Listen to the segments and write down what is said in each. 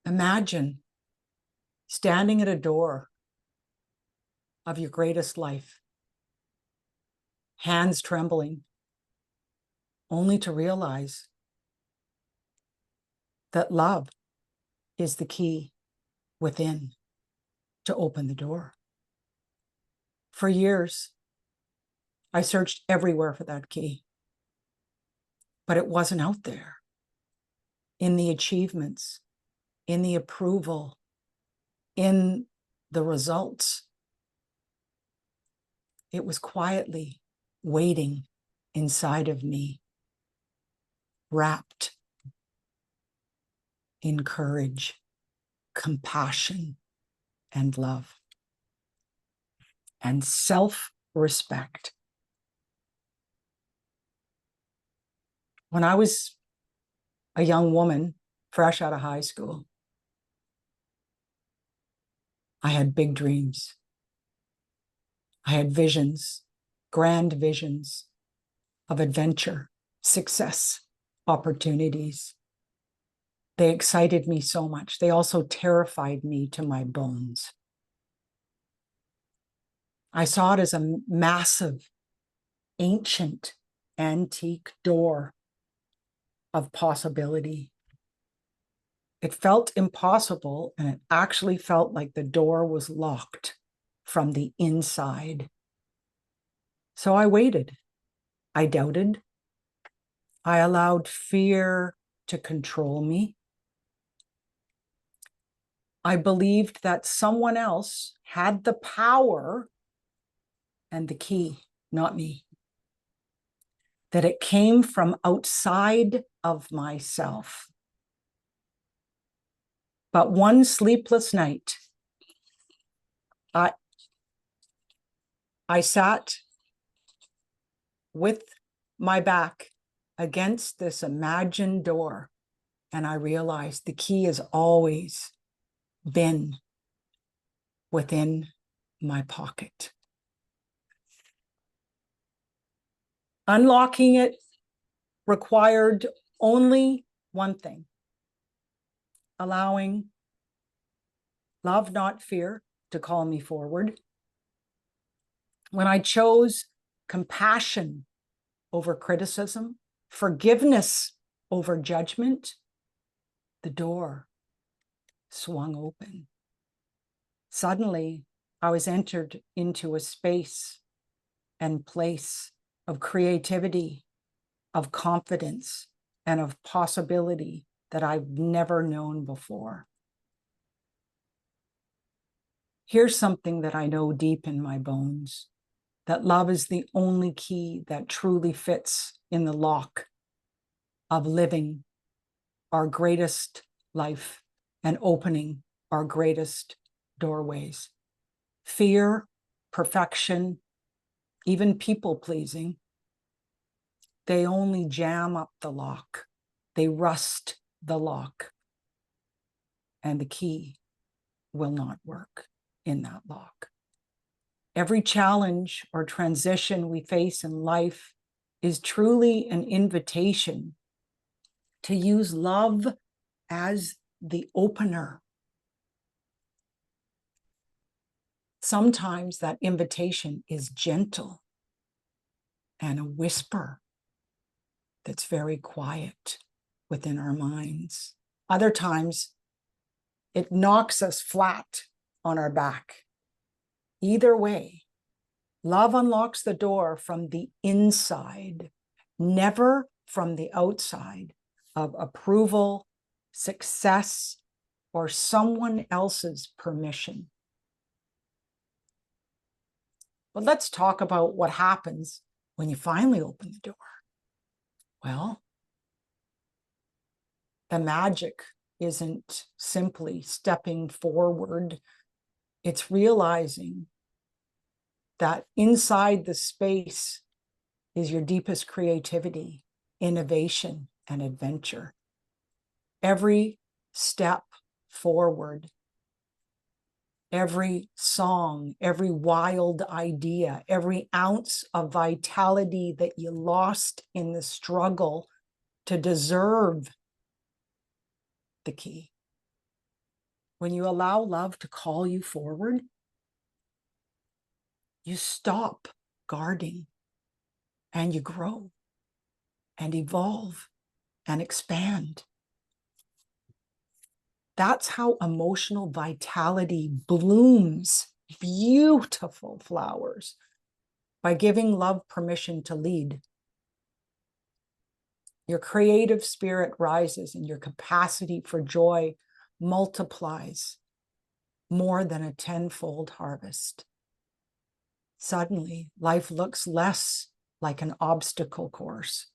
Imagine standing at a door of your greatest life, hands trembling, only to realize that love is the key within to open the door. For years, I searched everywhere for that key, but it wasn't out there. In the achievements, in the approval, in the results. It was quietly waiting inside of me, wrapped in courage, compassion, and love, and self-respect. When I was a young woman, fresh out of high school, I had big dreams. I had visions, grand visions of adventure, success, opportunities. They excited me so much. They also terrified me to my bones. I saw it as a massive, ancient, antique door of possibility. It felt impossible, and it actually felt like the door was locked from the inside. So I waited. I doubted. I allowed fear to control me. I believed that someone else had the power and the key, not me. That it came from outside of myself. But one sleepless night, I sat with my back against this imagined door, and I realized the key has always been within my pocket. Unlocking it required only one thing: allowing love, not fear, to call me forward. When I chose compassion over criticism, forgiveness over judgment, the door swung open. Suddenly, I was entered into a space and place of creativity, of confidence, and of possibility that I've never known before. Here's something that I know deep in my bones: that love is the only key that truly fits in the lock of living our greatest life and opening our greatest doorways. Fear, perfection, even people-pleasing, they only jam up the lock. They rust the lock, and the key will not work in that lock. Every challenge or transition we face in life is truly an invitation to use love as the opener. Sometimes that invitation is gentle and a whisper that's very quiet within our minds. Other times, it knocks us flat on our back. Either way, love unlocks the door from the inside, never from the outside of approval, success, or someone else's permission. But let's talk about what happens when you finally open the door. Well, the magic isn't simply stepping forward. It's realizing that inside the space is your deepest creativity, innovation, and adventure. Every step forward, every song, every wild idea, every ounce of vitality that you lost in the struggle to deserve the key, when you allow love to call you forward, you stop guarding and you grow and evolve and expand. That's how emotional vitality blooms beautiful flowers, by giving love permission to lead. Your creative spirit rises and your capacity for joy multiplies more than a tenfold harvest. Suddenly, life looks less like an obstacle course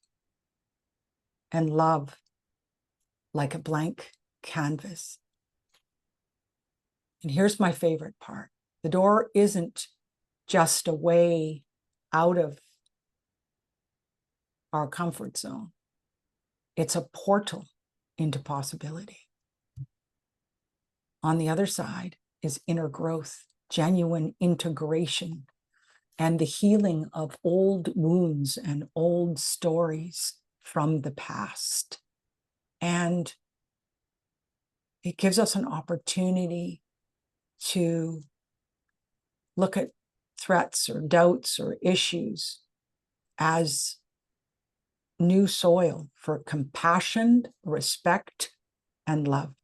and love like a blank canvas. And here's my favorite part. The door isn't just a way out of our comfort zone. It's a portal into possibility. On the other side is inner growth, genuine integration, and the healing of old wounds and old stories from the past. And it gives us an opportunity to look at threats or doubts or issues as new soil for compassion, respect, and love.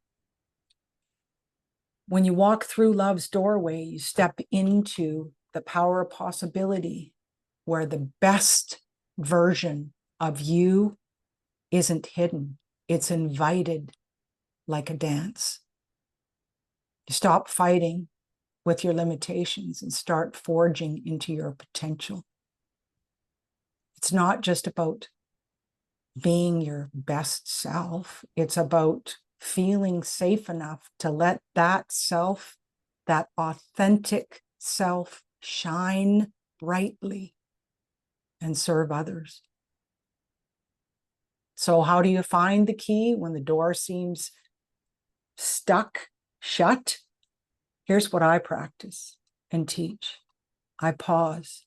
When you walk through love's doorway, you step into the power of possibility, where the best version of you isn't hidden, it's invited like a dance. You stop fighting with your limitations and start forging into your potential. It's not just about being your best self, it's about feeling safe enough to let that self, that authentic self, shine brightly and serve others. So how do you find the key when the door seems stuck shut? Here's what I practice and teach. I pause,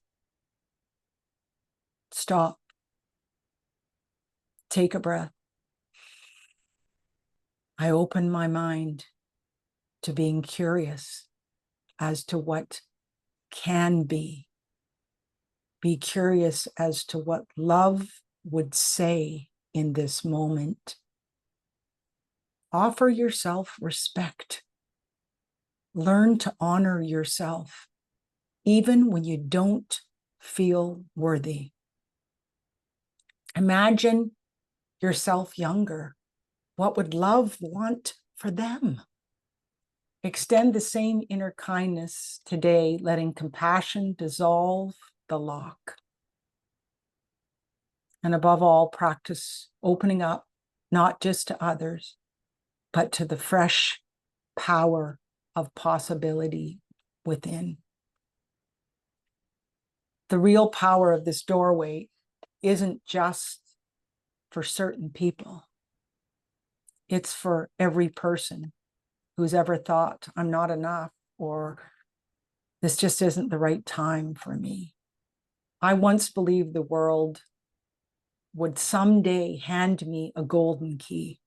stop, take a breath. I open my mind to being curious as to what can be. Be curious as to what love would say in this moment. Offer yourself respect. Learn to honor yourself, even when you don't feel worthy. Imagine yourself younger. What would love want for them? Extend the same inner kindness today, letting compassion dissolve the lock. And above all, practice opening up, not just to others, but to the fresh power of possibility within. The real power of this doorway isn't just for certain people. It's for every person who's ever thought, I'm not enough, or this just isn't the right time for me. I once believed the world would someday hand me a golden key.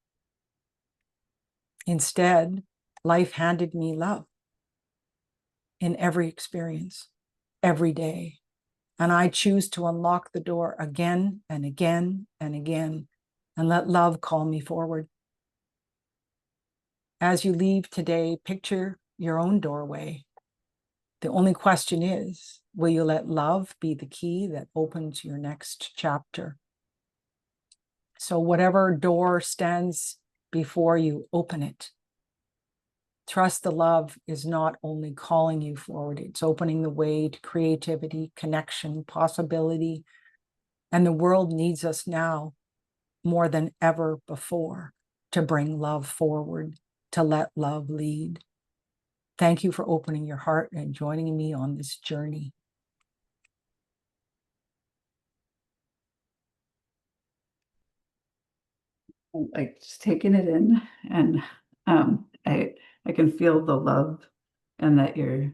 Instead, life handed me love in every experience, every day. And I choose to unlock the door again and again and again, and let love call me forward. As you leave today, picture your own doorway. The only question is, will you let love be the key that opens your next chapter? So whatever door stands before you, open it. Trust the love is not only calling you forward, it's opening the way to creativity, connection, possibility. And the world needs us now more than ever before to bring love forward, to let love lead. Thank you for opening your heart and joining me on this journey. Like just taking it in, and I can feel the love, and that you're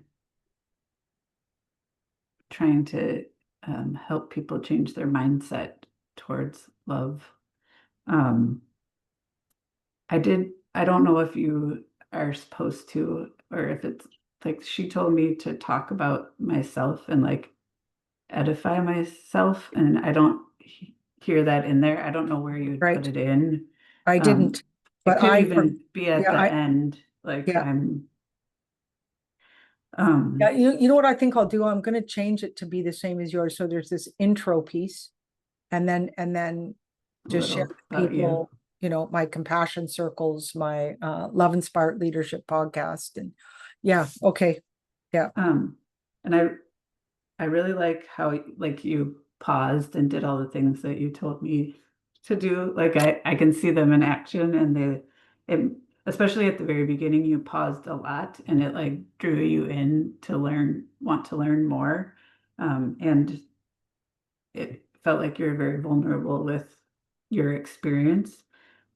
trying to help people change their mindset towards love. I don't know if you are supposed to, or if it's like she told me to talk about myself and like edify myself, and I don't hear that in there. I don't know where you would put Right. it in. I Um, didn't, it but could even be at yeah, the end, like yeah, yeah. um, You know what I think I'll do? I'm going to change it to be the same as yours. So there's this intro piece, and then a just share little with about you. people, my compassion circles, my love inspired leadership podcast. And yeah, okay. Yeah, Um, and I really like how like you paused and did all the things that you told me to do. Like I can see them in action, and it, especially at the very beginning, you paused a lot and it like drew you in to want to learn more. And it felt like you're very vulnerable with your experience.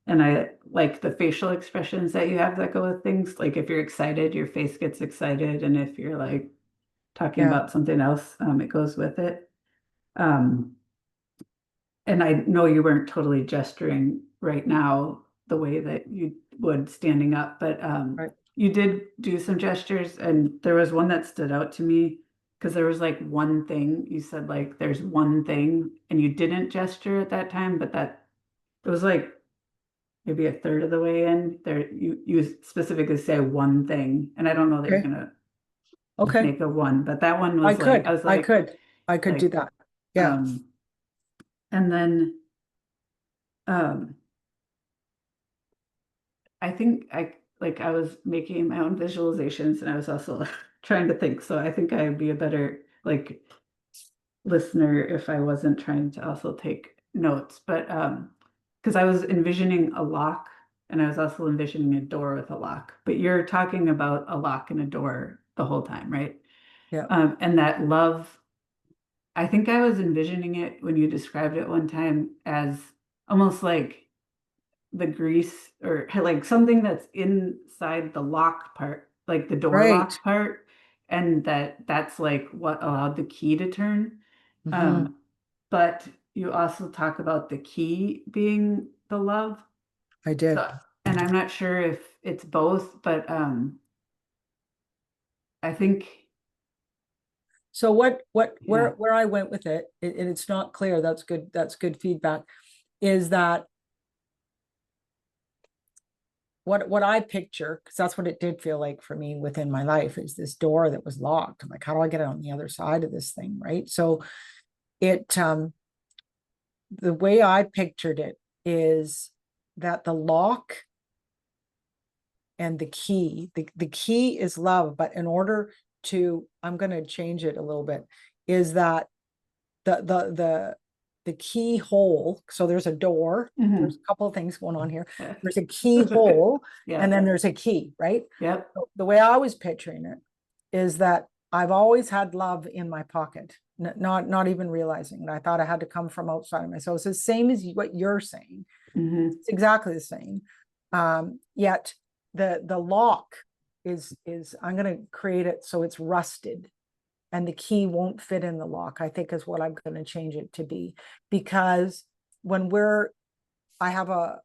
And I like the facial expressions that you have that go with things. Like if you're excited, your face gets excited. And if you're like talking yeah, about something else, it goes with it. Um, and I know you weren't totally gesturing right now the way that you would standing up, but right. you did do some gestures, and there was one that stood out to me because there was like one thing you said, like there's one thing, and you didn't gesture at that time, but that it was like maybe a third of the way in there. You specifically say one thing, and I don't know that you're Okay, gonna okay. make a one, but that one I was like I could, was I could, I could do like that. Yeah, um, and then um I think I was making my own visualizations and I was also trying to think. So I think I'd be a better like listener if I wasn't trying to also take notes. But because I was envisioning a lock and I was also envisioning a door with a lock. But you're talking about a lock and a door the whole time, right? yeah, And that love, I think I was envisioning it when you described it one time as almost like the grease or like something that's inside the lock part, like the door right. lock part, and that's like what allowed the key to turn. Hmm. Um, but you also talk about the key being the love. I did. So, and I'm not sure if it's both, but I think So yeah. where I went with it, and it's not clear. That's good. That's good feedback. Is that what I picture? Because that's what it did feel like for me within my life, is this door that was locked. I'm like, how do I get on the other side of this thing? Right. So it the way I pictured it is that the lock and the key is love, but in order to, I'm going to change it a little bit, is that the keyhole. So there's a door. There's Mhm. a couple of things going on here. There's a keyhole, and Yeah. then there's a key, right? Yep. So the way I was picturing it is that I've always had love in my pocket, not even realizing it. I thought it had to come from outside of myself. It's the same as what you're saying. Hmm. It's exactly the same. Yet the lock is I'm going to create it so it's rusted and the key won't fit in the lock, I think is what I'm going to change it to be. Because when I have a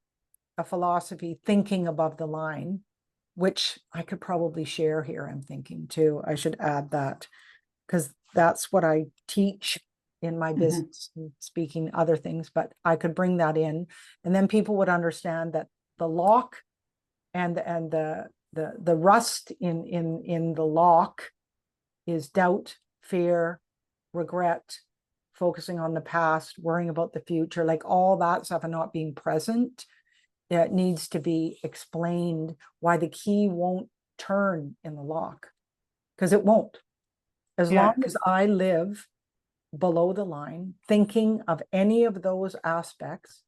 philosophy, thinking above the line, which I could probably share here. I'm thinking too, I should add that because that's what I teach in my Hmm. business, speaking other things, but I could bring that in, and then people would understand that the lock and the rust in the lock is doubt, fear, regret, focusing on the past, worrying about the future, like all that stuff, and not being present. It needs to be explained why the key won't turn in the lock, because it won't. As long Yeah, as because I live below the line, thinking of any of those aspects,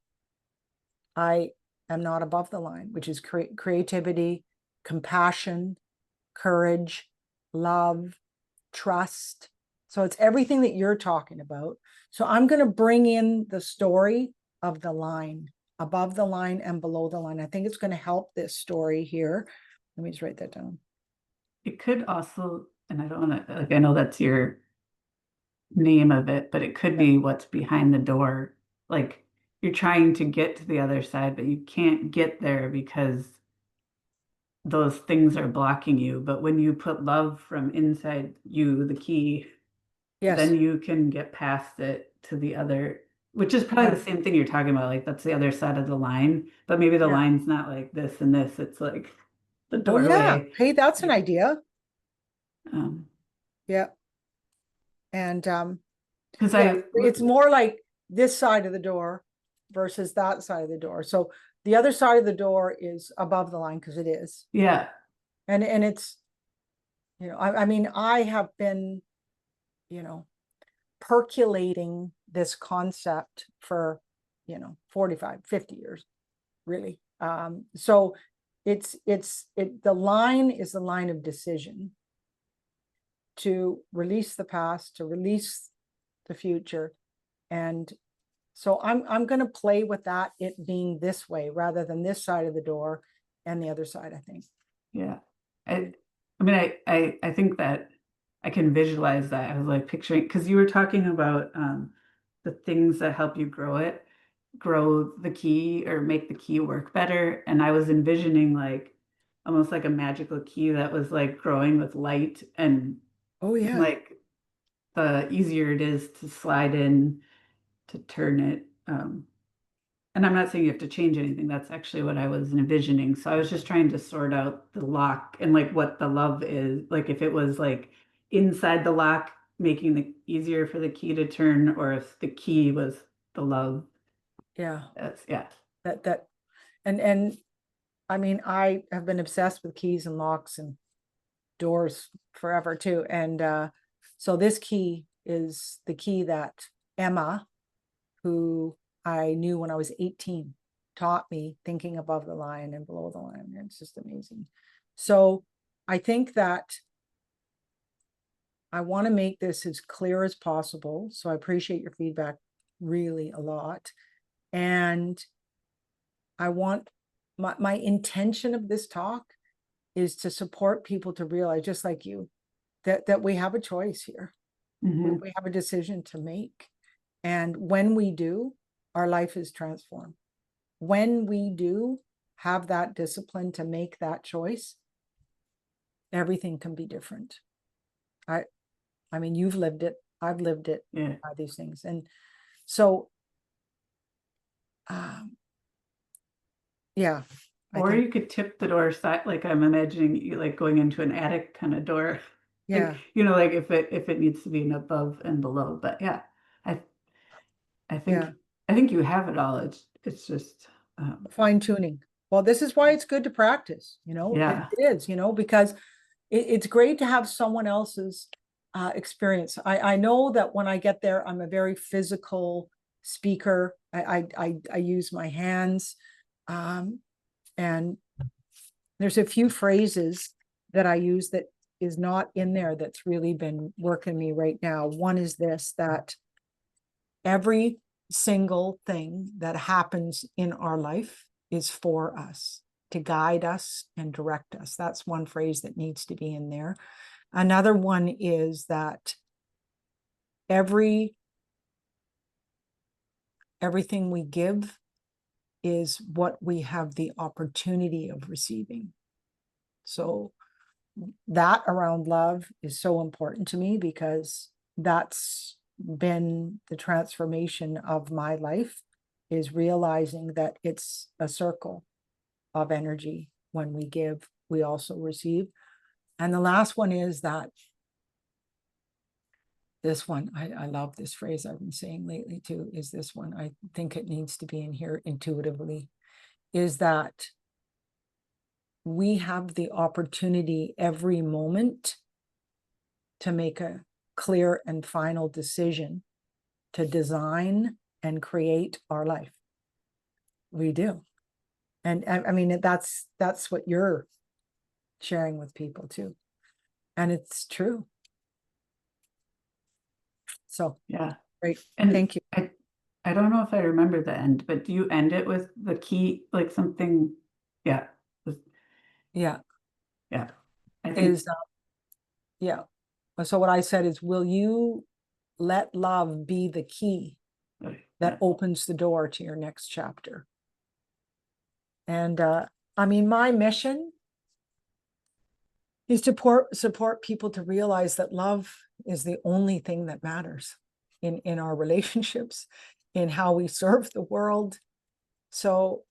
I am not above the line, which is creativity, compassion, courage, love, trust. So it's everything that you're talking about. So I'm going to bring in the story of the line, above the line and below the line. I think it's going to help this story here. Let me just write that down. it could also, and I don't want to, like, I know that's your name of it, but it could Yeah. be what's behind the door. Like you're trying to get to the other side, but you can't get there because those things are blocking you. But when you put love from inside you, the key, then Yes. you can get past it to the other, which is probably Yeah. the same thing you're talking about. Like that's the other side of the line, but maybe the Yeah. line's not like this and this. It's like the Oh yeah. doorway. Hey, that's an idea. Um, Yeah. And because yeah, it's more like this side of the door versus that side of the door. So the other side of the door is above the line because it is. yeah. And it's, I mean, I have been, you know, percolating this concept for, 45, 50 years, really. So the line is the line of decision to release the past, to release the future. And so I'm going to play with that, it being this way rather than this side of the door and the other side, I think. Yeah. I mean, I think that I can visualize that. I was like picturing, because you were talking about the things that help you grow the key or make the key work better. And I was envisioning like almost like a magical key that was like growing with light Oh and yeah. like the easier it is to slide in to turn it. And I'm not saying you have to change anything. That's actually what I was envisioning. So I was just trying to sort out the lock and like what the love is. Like if it was like inside the lock, making the easier for the key to turn, or if the key was the love. Yeah. That's yeah. That and I mean, I have been obsessed with keys and locks and doors forever too. And so this key is the key that Emma, who I knew when I was 18, taught me, thinking above the line and below the line. And it's just amazing. So I think that I want to make this as clear as possible. So I appreciate your feedback really a lot. And I want my intention of this talk is to support people to realize, just like you, that we have a choice here. Mhm. We have a decision to make. And when we do, our life is transformed. When we do have that discipline to make that choice, everything can be different. I mean, you've lived it. I've lived it. Yeah. These things. And so, yeah, I Or think, you could tip the door side, like I'm imagining you like going into an attic kind of door. Like, yeah, like if it needs to be an above and below. But yeah, I I yeah, think you have it all. It's just fine tuning. Well, this is why it's good to practice, it yeah. is, because it's great to have someone else's experience. I know that when I get there, I'm a very physical speaker. I use my hands, and there's a few phrases that I use that is not in there that's really been working me right now. One is this, that every single thing that happens in our life is for us, to guide us and direct us. That's one phrase that needs to be in there. Another one is that everything we give is what we have the opportunity of receiving. So that around love is so important to me, because that's been the transformation of my life, is realizing that it's a circle of energy. When we give, we also receive. And the last one is that this one, I love this phrase I've been saying lately too, is this one. I think it needs to be in here intuitively, is that we have the opportunity every moment to make a clear and final decision to design and create our life. We do. And I mean, that's what you're sharing with people too. And it's true. So Yeah. great. And Thank you. I don't know if I remember the end, but do you end it with the key, like something? Yeah. Yeah. Yeah. I think, Is yeah. So what I said is, will you let love be the key that yeah. opens the door to your next chapter? And I mean, my mission is to support people to realize that love is the only thing that matters in our relationships, in how we serve the world. So,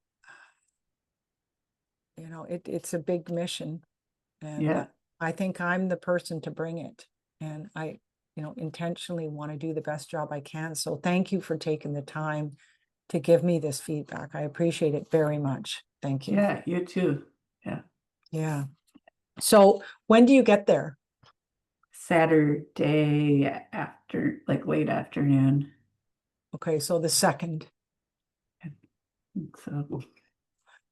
it's a big mission, and Yeah. I think I'm the person to bring it. And I, intentionally want to do the best job I can. So thank you for taking the time to give me this feedback. I appreciate it very much. Thank you. Yeah, you too. Yeah. Yeah. So when do you get there? Saturday after, like late afternoon. Okay, so the 2nd. So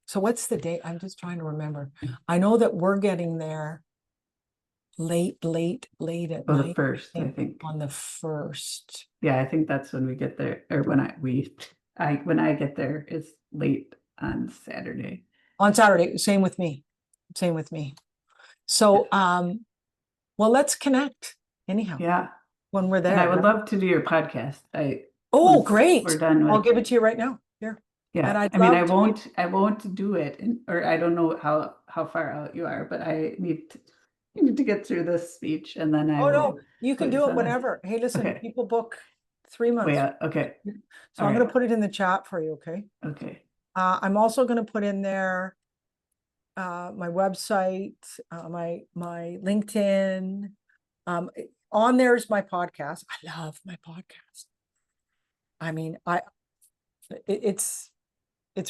So what's the date? I'm just trying to remember. I know that we're getting there late at the night. first, I think. On the 1st. Yeah, I think that's when we get there, or when I get there, it's late on Saturday. On Saturday, same with me. Same with me. So, well, let's connect anyhow Yeah. when we're And there. I would love to do your podcast. Oh, Once great. we're done I'll with, give it to you right now. Here. And yeah. I'd I mean, love to. I won't do it, or I don't know how far out you are, but I need to get through this speech, and then I Oh, no, will. you can do it whenever. Hey, listen, Okay. people book 3 months. Wait, okay. So All I'm going right. to put it in the chat for you, okay? Okay. I'm also going to put in there my website, my LinkedIn. On there's my podcast. I love my podcast. I mean, it's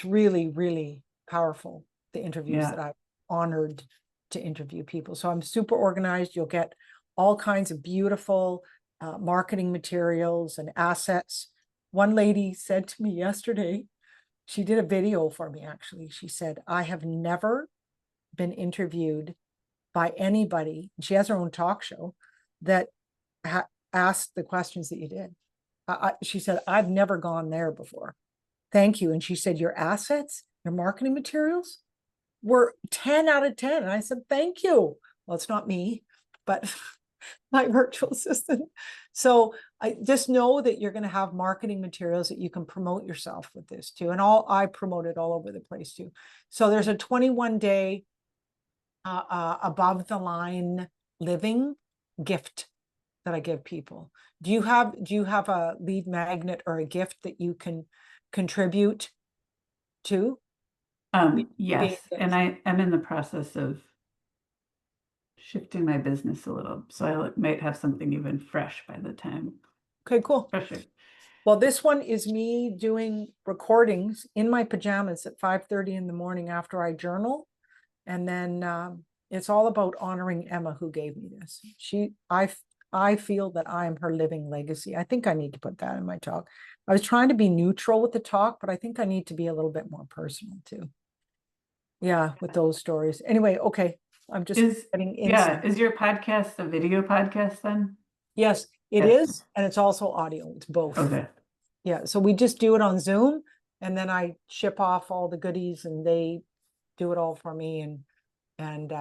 really, really powerful, the interviews that Yeah. I've honored to interview people. So I'm super organized. You'll get all kinds of beautiful marketing materials and assets. One lady said to me yesterday, she did a video for me, actually. She said, I have never been interviewed by anybody, she has her own talk show, that asked the questions that you did. She said, I've never gone there before. Thank you. And she said, your assets, your marketing materials were 10 out of 10. And I said, thank you. Well, it's not me, but my virtual assistant. So I just know that you're going to have marketing materials that you can promote yourself with this too. And I promote it all over the place too. So there's a 21-day above the line living gift that I give people. Do you have a lead magnet or a gift that you can contribute to? Yes, and I'm in the process of shifting my business a little, so I might have something even fresh by the time. Okay, cool. Fresher. Well, this one is me doing recordings in my pajamas at 5:30 in the morning after I journal. And then it's all about honoring Emma, who gave me this. I feel that I am her living legacy. I think I need to put that in my talk. I was trying to be neutral with the talk, but I think I need to be a little bit more personal too. Yeah, with those stories. Anyway, okay. I'm just getting insight. Is your podcast a video podcast then? Yes, it is. And it's also audio. It's both. Okay. Yeah. So we just do it on Zoom, and then I ship off all the goodies and they do it all for me. And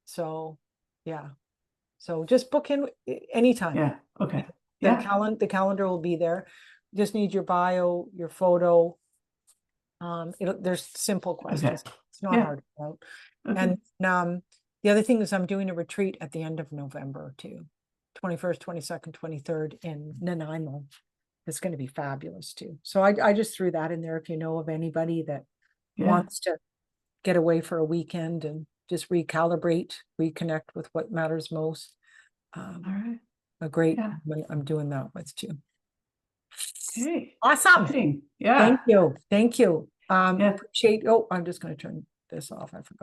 so yeah. So just book in anytime. Yeah. Okay. The Yeah. the calendar will be there. Just need your bio, your photo. There's simple questions. Okay. It's not Yeah. hard to fill out. Okay. And the other thing is I'm doing a retreat at the end of November too. 21st, 22nd, 23rd in Nanaimo. It's going to be fabulous too. So I just threw that in there if you know of anybody that Yeah. wants to get away for a weekend and just recalibrate, reconnect with what matters most. All right. A great, Yeah. I'm doing that with too. Okay. Awesome. Exciting. Yeah. Thank you. Thank you. Yeah. Appreciate, oh, I'm just going to turn this off. I forgot.